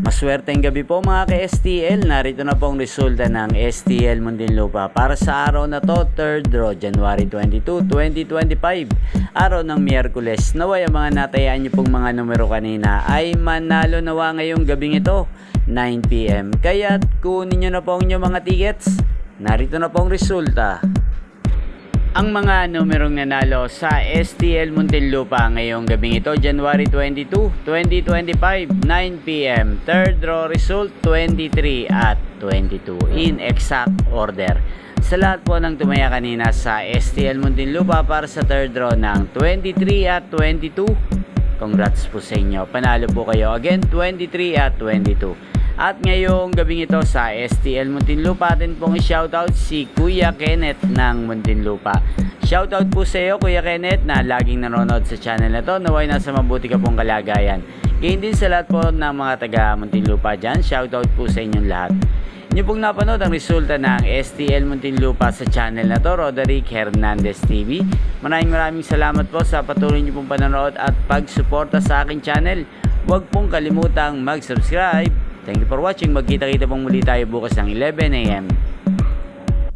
Maswerteng gabi po mga ka-STL. Narito na po ang resulta ng STL Muntinlupa para sa araw na to, 3rd draw, January 22, 2025. Araw ng Miyerkules. Naway ang mga natayaan niyo pong mga numero kanina ay manalo nawa ngayong gabing ito, 9 PM. Kaya kunin niyo na po ang inyong mga tickets. Narito na po ang resulta. Ang mga numerong nanalo sa STL Muntinlupa ngayong gabing ito, January 22, 2025, 9 PM. Third draw result, 23 at 22 in exact order. Sa lahat po ng tumaya kanina sa STL Muntinlupa para sa third draw ng 23 at 22, congrats po sa inyo. Panalo po kayo again, 23 at 22. At ngayong gabing ito sa STL Muntinlupa, atin pong i-shoutout si Kuya Kenneth ng Muntinlupa. Shoutout po sa iyo Kuya Kenneth na laging nanonood sa channel na to. Naway nasa mabuti ka pong kalagayan. Gayon din sa lahat po ng mga taga Muntinlupa dyan. Shoutout po sa inyong lahat. Inyo pong napanood ang resulta ng STL Muntinlupa sa channel na to, Roderick Hernandez TV. Maraming salamat po sa patuloy niyo pong panonood at pagsuporta sa aking channel. Huwag pong kalimutang mag-subscribe. Thank you for watching. Magkita-kita pong muli tayo bukas ng 11 AM.